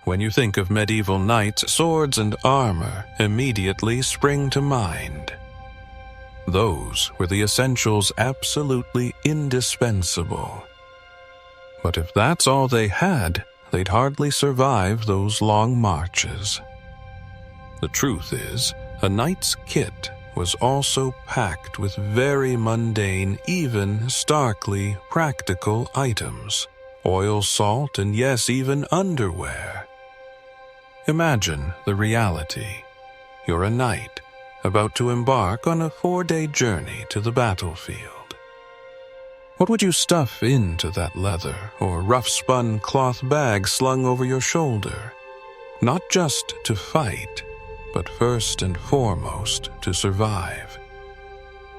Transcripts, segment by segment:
When you think of medieval knights, swords and armor immediately spring to mind. Those were the essentials absolutely indispensable. But if that's all they had, they'd hardly survive those long marches. The truth is, a knight's kit was also packed with very mundane, even starkly practical items. Oil, salt, and yes, even underwear. Imagine the reality. You're a knight, about to embark on a 4-day journey to the battlefield. What would you stuff into that leather or rough-spun cloth bag slung over your shoulder? Not just to fight, but first and foremost to survive.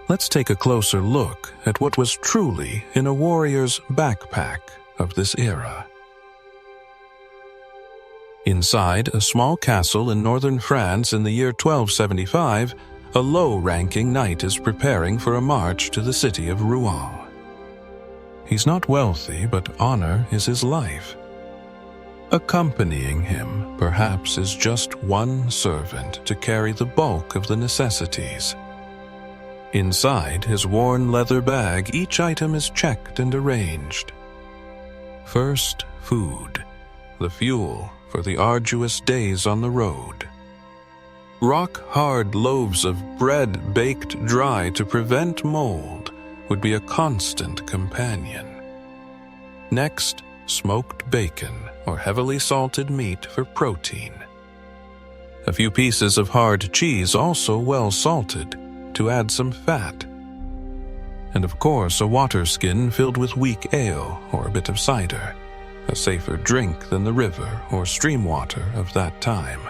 Let's take a closer look at what was truly in a warrior's backpack of this era. Inside a small castle in northern France in the year 1275, a low-ranking knight is preparing for a march to the city of Rouen. He's not wealthy, but honor is his life. Accompanying him, perhaps, is just one servant to carry the bulk of the necessities. Inside his worn leather bag, each item is checked and arranged. First, food, the fuel for the arduous days on the road. Rock-hard loaves of bread baked dry to prevent mold would be a constant companion. Next, smoked bacon or heavily salted meat for protein. A few pieces of hard cheese, also well salted, to add some fat. And of course, a water skin filled with weak ale or a bit of cider, a safer drink than the river or stream water of that time.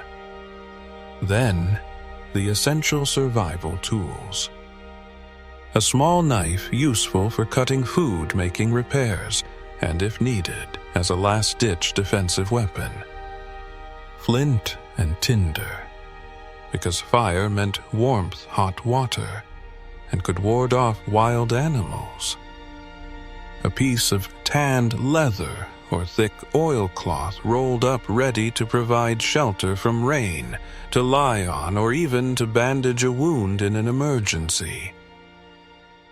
Then, the essential survival tools. A small knife useful for cutting food, making repairs, and if needed, as a last-ditch defensive weapon. Flint and tinder, because fire meant warmth, hot water, and could ward off wild animals. A piece of tanned leather or thick oilcloth rolled up ready to provide shelter from rain, to lie on, or even to bandage a wound in an emergency.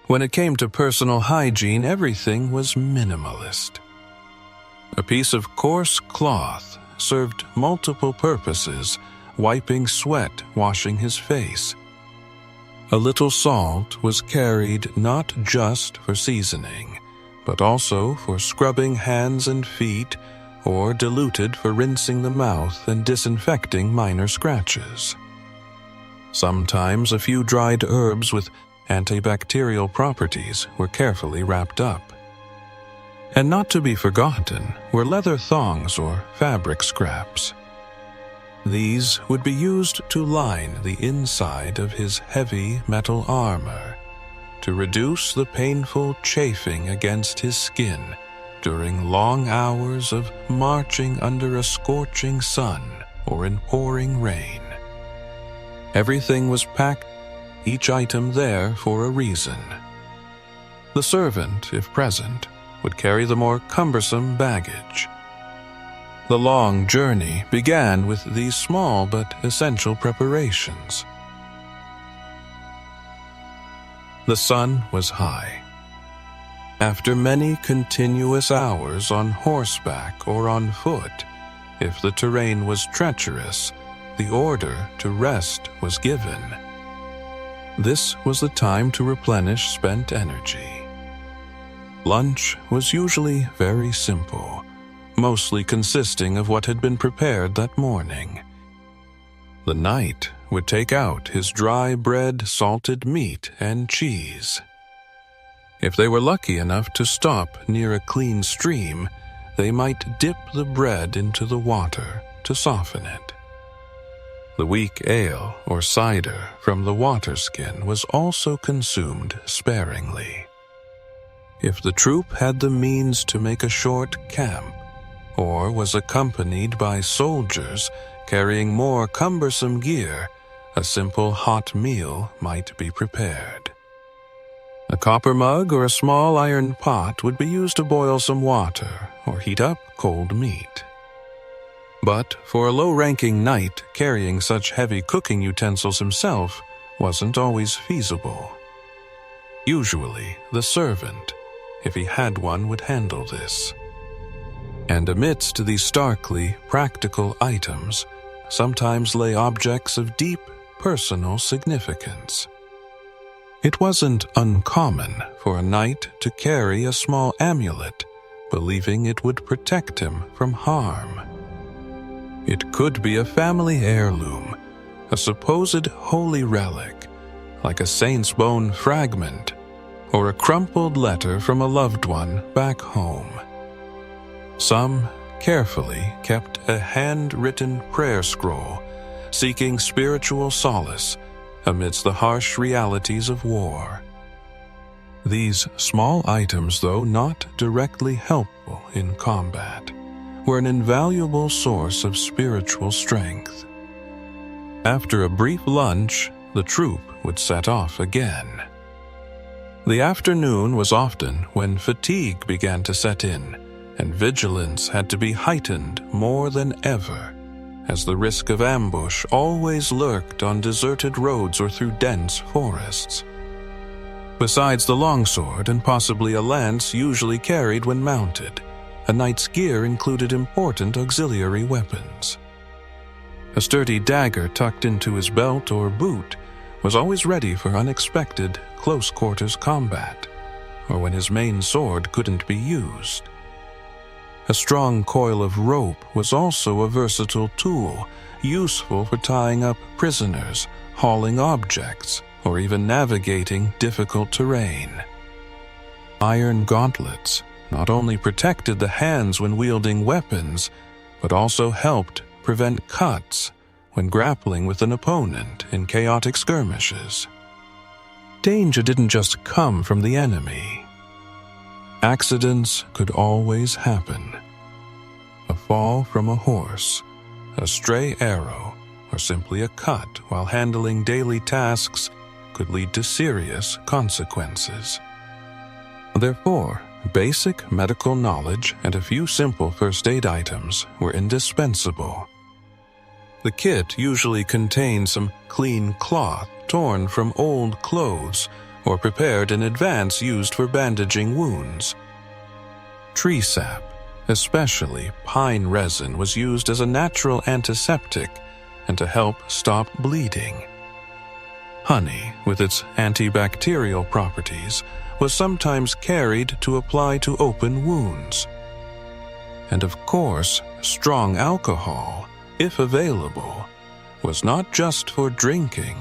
When it came to personal hygiene, everything was minimalist. A piece of coarse cloth served multiple purposes, wiping sweat, washing his face. A little salt was carried not just for seasoning, but also for scrubbing hands and feet, or diluted for rinsing the mouth and disinfecting minor scratches. Sometimes a few dried herbs with antibacterial properties were carefully wrapped up. And not to be forgotten were leather thongs or fabric scraps. These would be used to line the inside of his heavy metal armor, to reduce the painful chafing against his skin during long hours of marching under a scorching sun or in pouring rain. Everything was packed, each item there for a reason. The servant, if present, would carry the more cumbersome baggage. The long journey began with these small but essential preparations. The sun was high. After many continuous hours on horseback or on foot, if the terrain was treacherous, the order to rest was given. This was the time to replenish spent energy. Lunch was usually very simple, mostly consisting of what had been prepared that morning. The knight would take out his dry bread, salted meat, and cheese. If they were lucky enough to stop near a clean stream, they might dip the bread into the water to soften it. The weak ale or cider from the water skin was also consumed sparingly. If the troop had the means to make a short camp, or was accompanied by soldiers carrying more cumbersome gear, a simple hot meal might be prepared. A copper mug or a small iron pot would be used to boil some water or heat up cold meat. But for a low-ranking knight, carrying such heavy cooking utensils himself wasn't always feasible. Usually, the servant, if he had one, would handle this. And amidst these starkly practical items, sometimes lay objects of deep personal significance. It wasn't uncommon for a knight to carry a small amulet, believing it would protect him from harm. It could be a family heirloom, a supposed holy relic, like a saint's bone fragment, or a crumpled letter from a loved one back home. Some carefully kept a handwritten prayer scroll, seeking spiritual solace amidst the harsh realities of war. These small items, though not directly helpful in combat, were an invaluable source of spiritual strength. After a brief lunch, the troop would set off again. The afternoon was often when fatigue began to set in, and vigilance had to be heightened more than ever, as the risk of ambush always lurked on deserted roads or through dense forests. Besides the longsword and possibly a lance usually carried when mounted, a knight's gear included important auxiliary weapons. A sturdy dagger tucked into his belt or boot was always ready for unexpected close-quarters combat, or when his main sword couldn't be used. A strong coil of rope was also a versatile tool, useful for tying up prisoners, hauling objects, or even navigating difficult terrain. Iron gauntlets not only protected the hands when wielding weapons, but also helped prevent cuts when grappling with an opponent in chaotic skirmishes. Danger didn't just come from the enemy. Accidents could always happen. A fall from a horse, a stray arrow, or simply a cut while handling daily tasks could lead to serious consequences. Therefore, basic medical knowledge and a few simple first aid items were indispensable. The kit usually contained some clean cloth torn from old clothes or prepared in advance used for bandaging wounds. Tree sap, especially pine resin, was used as a natural antiseptic and to help stop bleeding. Honey, with its antibacterial properties, was sometimes carried to apply to open wounds. And of course, strong alcohol, if available, was not just for drinking,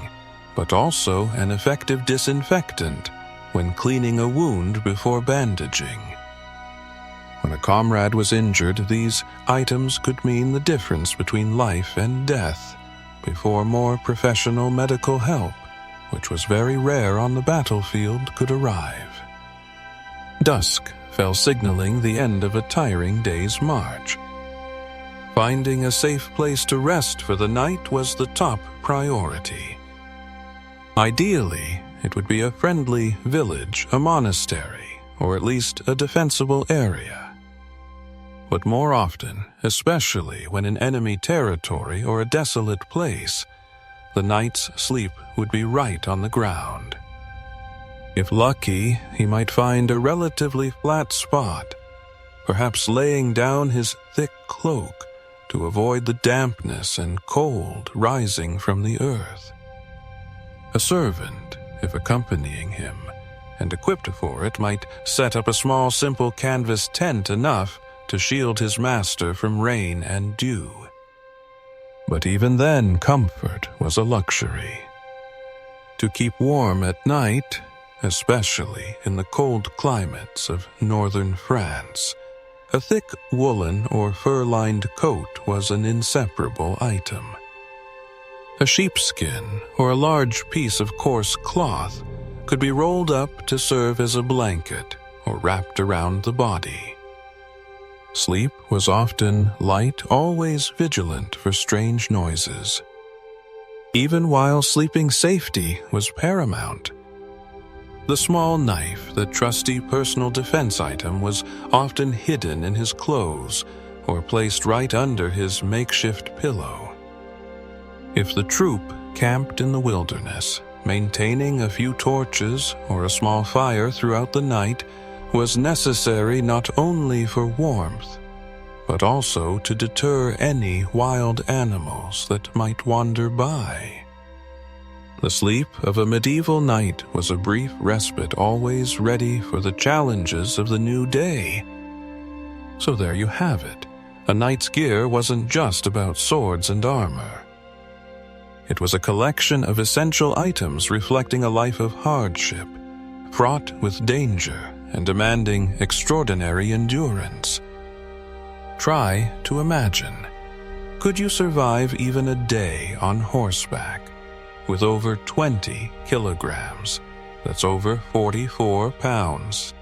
but also an effective disinfectant when cleaning a wound before bandaging. When a comrade was injured, these items could mean the difference between life and death before more professional medical help, which was very rare on the battlefield, could arrive. Dusk fell, signaling the end of a tiring day's march. Finding a safe place to rest for the night was the top priority. Ideally, it would be a friendly village, a monastery, or at least a defensible area. But more often, especially when in enemy territory or a desolate place, the knight's sleep would be right on the ground. If lucky, he might find a relatively flat spot, perhaps laying down his thick cloak to avoid the dampness and cold rising from the earth. A servant, if accompanying him, and equipped for it, might set up a small, simple canvas tent enough to shield his master from rain and dew. But even then, comfort was a luxury. To keep warm at night, especially in the cold climates of northern France, a thick woolen or fur-lined coat was an inseparable item. A sheepskin or a large piece of coarse cloth could be rolled up to serve as a blanket or wrapped around the body. Sleep was often light, always vigilant for strange noises. Even while sleeping, safety was paramount. The small knife, the trusty personal defense item, was often hidden in his clothes or placed right under his makeshift pillow. If the troop camped in the wilderness, maintaining a few torches or a small fire throughout the night was necessary not only for warmth, but also to deter any wild animals that might wander by. The sleep of a medieval knight was a brief respite, always ready for the challenges of the new day. So there you have it. A knight's gear wasn't just about swords and armor. It was a collection of essential items reflecting a life of hardship, fraught with danger and demanding extraordinary endurance. Try to imagine. Could you survive even a day on horseback with over 20 kilograms, that's over 44 pounds,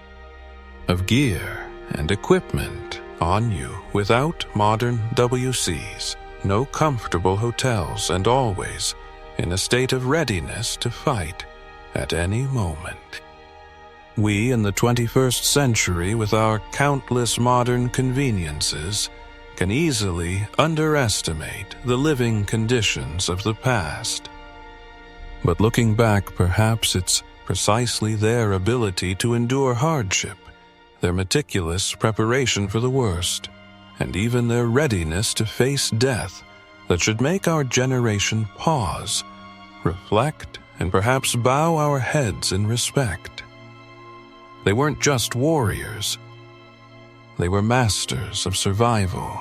of gear and equipment on you without modern WCs, no comfortable hotels, and always in a state of readiness to fight at any moment? We in the 21st century, with our countless modern conveniences, can easily underestimate the living conditions of the past. But looking back, perhaps it's precisely their ability to endure hardship, their meticulous preparation for the worst, and even their readiness to face death that should make our generation pause, reflect, and perhaps bow our heads in respect. They weren't just warriors. They were masters of survival.